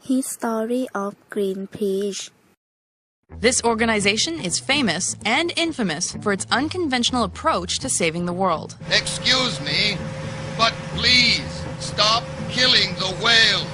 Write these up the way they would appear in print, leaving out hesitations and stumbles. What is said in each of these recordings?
History of Greenpeace. This organization is famous and infamous for its unconventional approach to saving the world. Excuse me, but please stop killing the whales.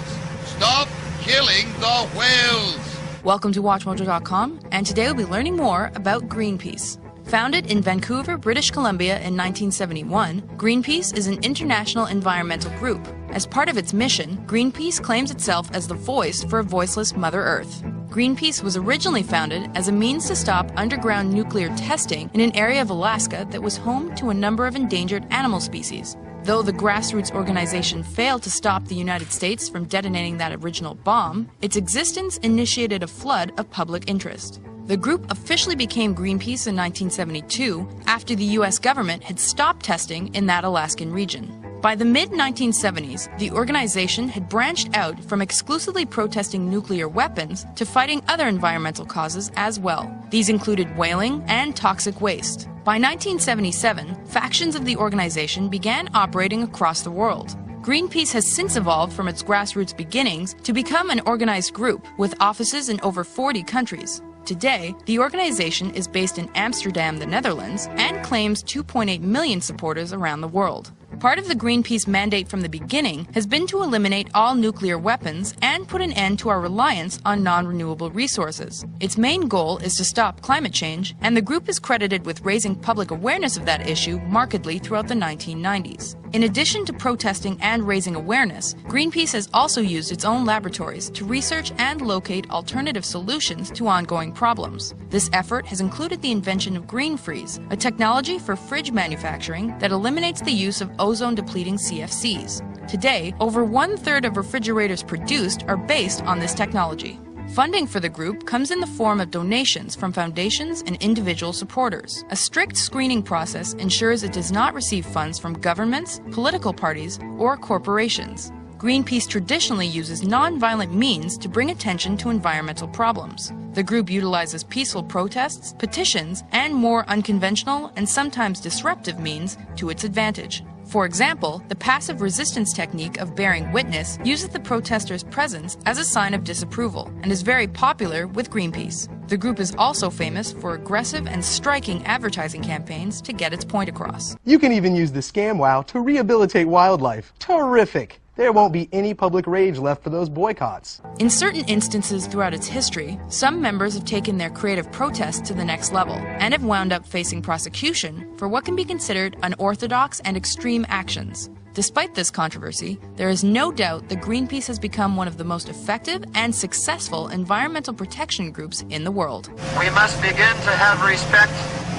Stop killing the whales. Welcome to WatchMojo.com, and today we'll be learning more about Greenpeace. Founded in Vancouver, British Columbia in 1971, Greenpeace is an international environmental group. As part of its mission, Greenpeace claims itself as the voice for a voiceless Mother Earth. Greenpeace was originally founded as a means to stop underground nuclear testing in an area of Alaska that was home to a number of endangered animal species. Though the grassroots organization failed to stop the United States from detonating that original bomb, its existence initiated a flood of public interest. The group officially became Greenpeace in 1972 after the U.S. government had stopped testing in that Alaskan region. By the mid-1970s, the organization had branched out from exclusively protesting nuclear weapons to fighting other environmental causes as well. These included whaling and toxic waste. By 1977, factions of the organization began operating across the world. Greenpeace has since evolved from its grassroots beginnings to become an organized group with offices in over 40 countries. Today, the organization is based in Amsterdam, the Netherlands, and claims 2.8 million supporters around the world. Part of the Greenpeace mandate from the beginning has been to eliminate all nuclear weapons and put an end to our reliance on non-renewable resources. Its main goal is to stop climate change, and the group is credited with raising public awareness of that issue markedly throughout the 1990s. In addition to protesting and raising awareness, Greenpeace has also used its own laboratories to research and locate alternative solutions to ongoing problems. This effort has included the invention of green freeze, a technology for fridge manufacturing that eliminates the use of ozone-depleting CFCs. Today, over one-third of refrigerators produced are based on this technology. Funding for the group comes in the form of donations from foundations and individual supporters. A strict screening process ensures it does not receive funds from governments, political parties, or corporations. Greenpeace traditionally uses non-violent means to bring attention to environmental problems. The group utilizes peaceful protests, petitions, and more unconventional and sometimes disruptive means to its advantage. For example, the passive resistance technique of bearing witness uses the protesters' presence as a sign of disapproval and is very popular with Greenpeace. The group is also famous for aggressive and striking advertising campaigns to get its point across. You can even use the scam wow to rehabilitate wildlife. Terrific! There won't be any public rage left for those boycotts. In certain instances throughout its history, some members have taken their creative protests to the next level and have wound up facing prosecution for what can be considered unorthodox and extreme actions. Despite this controversy, there is no doubt that Greenpeace has become one of the most effective and successful environmental protection groups in the world. We must begin to have respect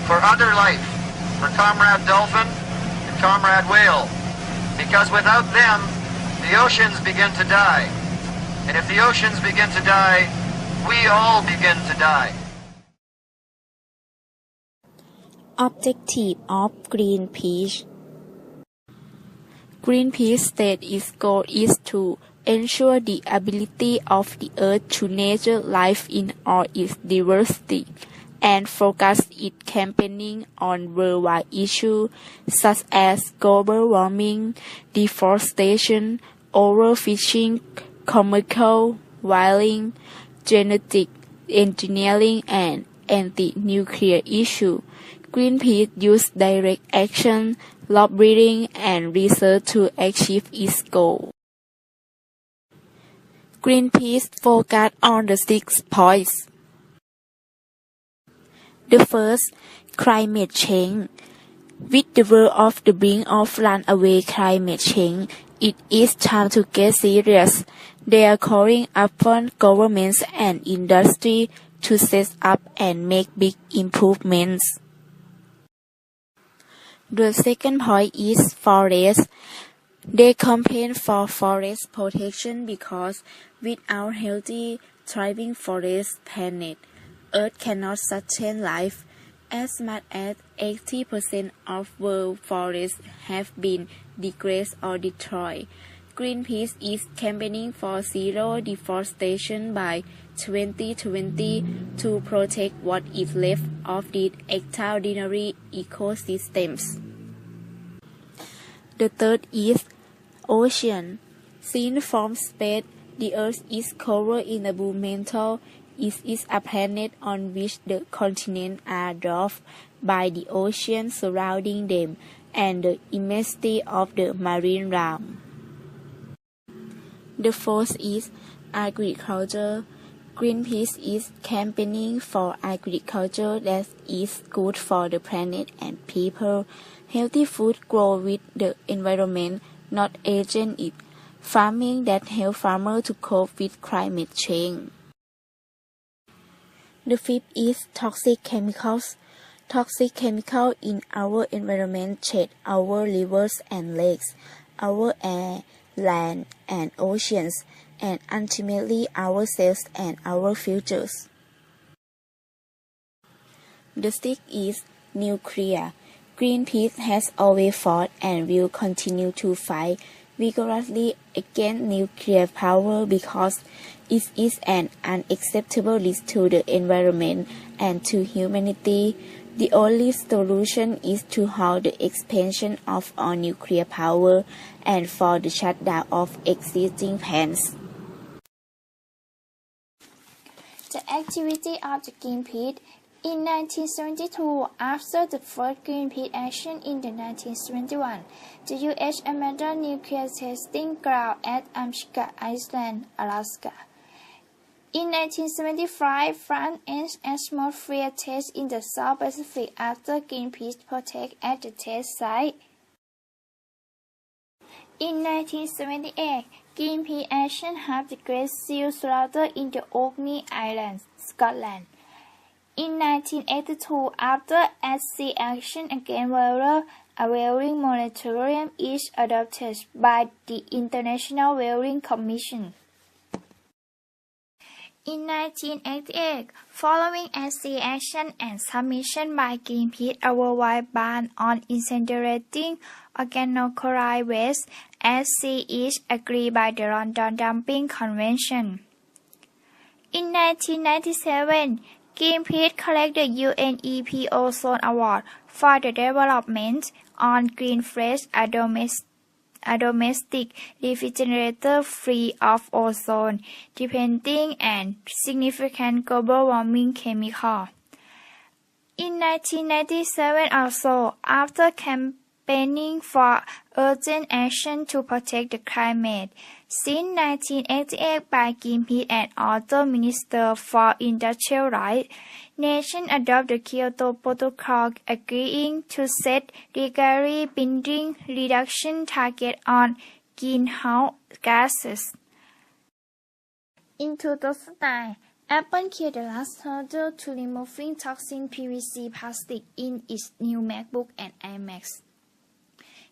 for other life, for Comrade Dolphin and Comrade Whale, because without them, the oceans begin to die. And if the oceans begin to die, we all begin to die. Objective of Greenpeace. Greenpeace states its goal is to ensure the ability of the Earth to nurture life in all its diversity, and focus its campaigning on worldwide issues such as global warming, deforestation, overfishing, commercial whaling, genetic engineering, and anti-nuclear issues. Greenpeace uses direct action, lobbying, and research to achieve its goal. Greenpeace focuses on the 6 points. The first, climate change. With the world on the brink of runaway climate change, it is time to get serious. They are calling upon governments and industry to set up and make big improvements. The second point is forest. They campaign for forest protection because without healthy, thriving forest planet, Earth cannot sustain life. As much as 80% of world forests have been degraded or destroyed. Greenpeace is campaigning for zero deforestation by 2020 to protect what is left of these extraordinary ecosystems. The third is ocean. Seen from space, The Earth is covered in a blue mantle. It is a planet on which the continents are dwarfed by the ocean surrounding them and the immensity of the marine realm. The fourth is agriculture. Greenpeace is campaigning for agriculture that is good for the planet and people. Healthy food grow with the environment, not against it. Farming that helps farmers to cope with climate change. The fifth is toxic chemicals. Toxic chemicals in our environment change our rivers and lakes, our air, land, and oceans, and ultimately ourselves and our futures. The sixth is nuclear. Greenpeace has always fought and will continue to fight vigorously against nuclear power because it is an unacceptable risk to the environment and to humanity. The only solution is to halt the expansion of all nuclear power and for the shutdown of existing plants. The activity of the Greenpeace. In 1972, after the first Greenpeace action in the 1971, the U.S. abandoned nuclear testing ground at Amchitka Island, Alaska. In 1975, France ends atmosphere test in the South Pacific after Greenpeace protest at the test site. In 1978, Greenpeace action halved the great seal slaughter in the Orkney Islands, Scotland. In 1982, after at-sea action against whaler, a whaling moratorium is adopted by the International Whaling Commission. In 1988, following at-sea action and submission by Greenpeace, a worldwide ban on incinerating organochloride waste at sea is agreed by the London Dumping Convention. In 1997, Greenpeace collected the UNEP Ozone Award for the development on green flesh, a domestic refrigerator free of ozone depleting and significant global warming chemical. In 1997 also, after campaigning for urgent action to protect the climate, since 1988 by Greenpeace and other Ministers for Industrial Rights, nations adopt the Kyoto Protocol agreeing to set legally binding reduction target on greenhouse gases. In 2009, Apple cleared the last hurdle to removing toxic PVC plastic in its new MacBook and iMacs.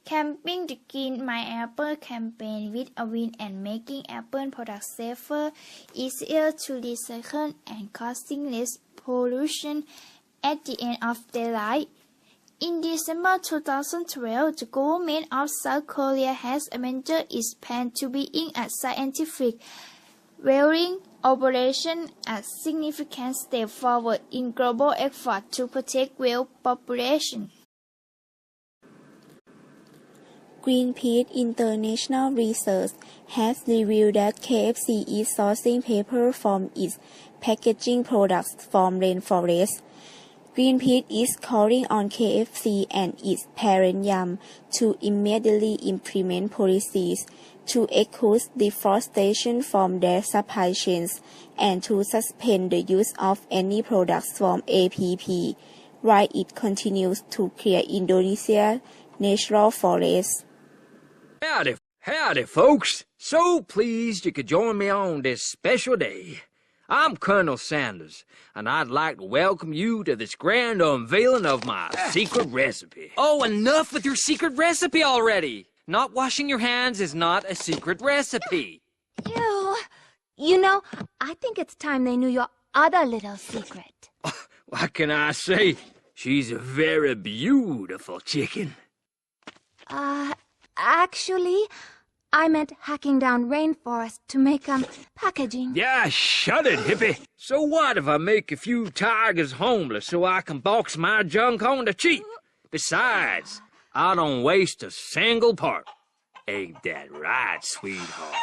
Camping the Green My Apple campaign with a win and making Apple products safer, easier to recycle and causing less pollution at the end of their life. In December 2012, the government of South Korea has amended its plan to begin a scientific whaling operation, a significant step forward in global effort to protect whale population. Greenpeace International Research has revealed that KFC is sourcing paper from its packaging products from rainforests. Greenpeace is calling on KFC and its parent Yum to immediately implement policies to exclude deforestation from their supply chains and to suspend the use of any products from APP, while it continues to clear Indonesia's natural forests. Howdy, folks. So pleased you could join me on this special day. I'm Colonel Sanders, and I'd like to welcome you to this grand unveiling of my secret recipe. Oh, enough with your secret recipe already! Not washing your hands is not a secret recipe. Ew. You know, I think it's time they knew your other little secret. What can I say? She's a very beautiful chicken. Actually, I meant hacking down rainforest to make, packaging. Yeah, shut it, hippie. So what if I make a few tigers homeless so I can box my junk on the cheap? Besides, I don't waste a single part. Ain't that right, sweetheart?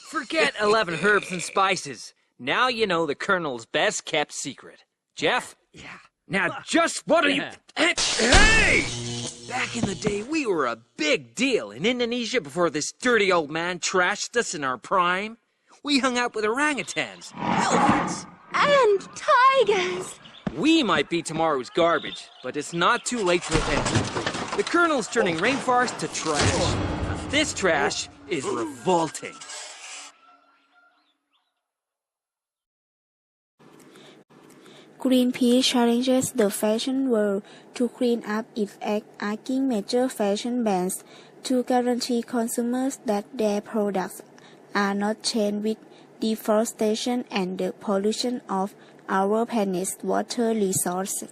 Forget 11 herbs and spices. Now you know the Colonel's best kept secret. Jeff? Yeah. Now just what are you... Hey! Back in the day, we were a big deal in Indonesia before this dirty old man trashed us in our prime. We hung out with orangutans, elephants, And tigers. We might be tomorrow's garbage, but it's not too late to repent. The Colonel's turning rainforest to trash. This trash is revolting. Greenpeace challenges the fashion world to clean up its act, asking major fashion brands to guarantee consumers that their products are not chained with deforestation and the pollution of our planet's water resources.